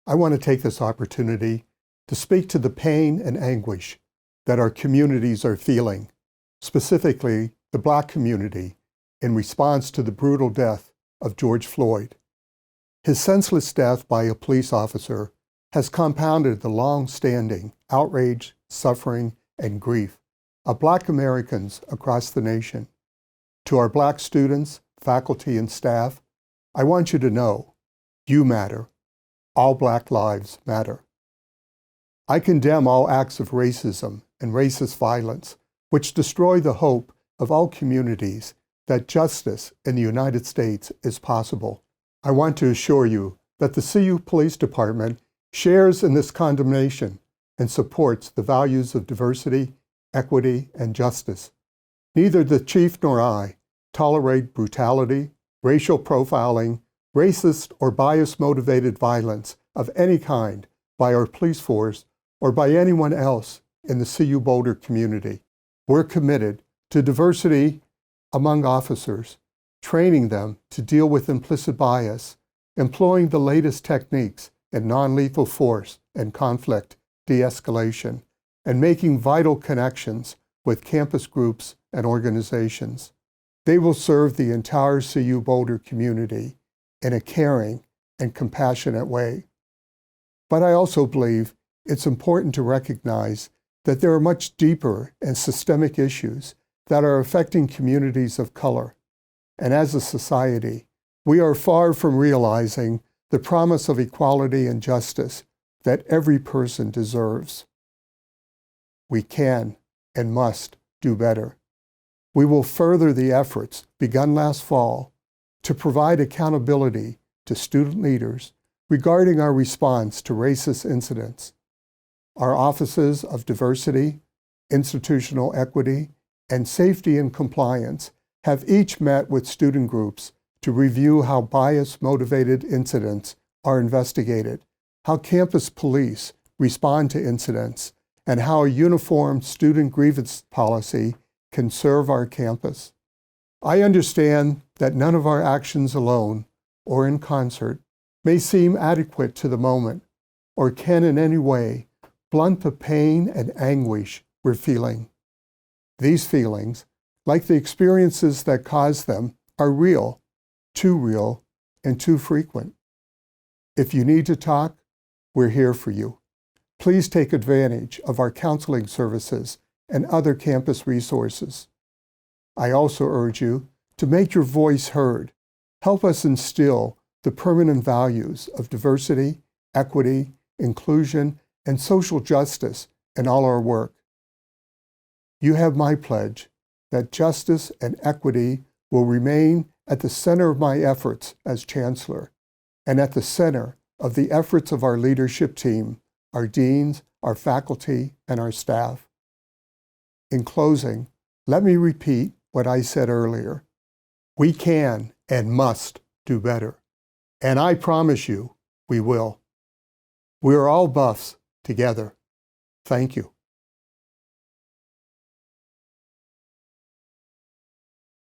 I want to take this opportunity to speak to the pain and anguish that our communities are feeling, specifically the Black community, in response to the brutal death of George Floyd. His senseless death by a police officer has compounded the long-standing outrage, suffering, and grief of Black Americans across the nation. To our Black students, faculty, and staff, I want you to know, you matter. All Black lives matter. I condemn all acts of racism and racist violence which destroy the hope of all communities that justice in the United States is possible. I want to assure you that the CU Police Department shares in this condemnation and supports the values of diversity, equity, and justice. Neither the Chief nor I tolerate brutality, racial profiling, racist or bias-motivated violence of any kind by our police force or by anyone else in the CU Boulder community. We're committed to diversity among officers, training them to deal with implicit bias, employing the latest techniques in non-lethal force and conflict de-escalation, and making vital connections with campus groups and organizations. They will serve the entire CU Boulder community in a caring and compassionate way. But I also believe it's important to recognize that there are much deeper and systemic issues that are affecting communities of color. And as a society, we are far from realizing the promise of equality and justice that every person deserves. We can and must do better. We will further the efforts begun last fall to provide accountability to student leaders regarding our response to racist incidents. Our offices of diversity, institutional equity, and safety and compliance have each met with student groups to review how bias-motivated incidents are investigated, how campus police respond to incidents, and how a uniform student grievance policy can serve our campus. I understand that none of our actions alone or in concert may seem adequate to the moment or can in any way blunt the pain and anguish we're feeling. These feelings, like the experiences that cause them, are real, and too frequent. If you need to talk, we're here for you. Please take advantage of our counseling services and other campus resources. I also urge you to make your voice heard. Help us instill the permanent values of diversity, equity, inclusion, and social justice in all our work. You have my pledge that justice and equity will remain at the center of my efforts as Chancellor and at the center of the efforts of our leadership team, our deans, our faculty, and our staff. In closing, let me repeat what I said earlier. We can and must do better. And I promise you, we will. We are all buffs together. Thank you.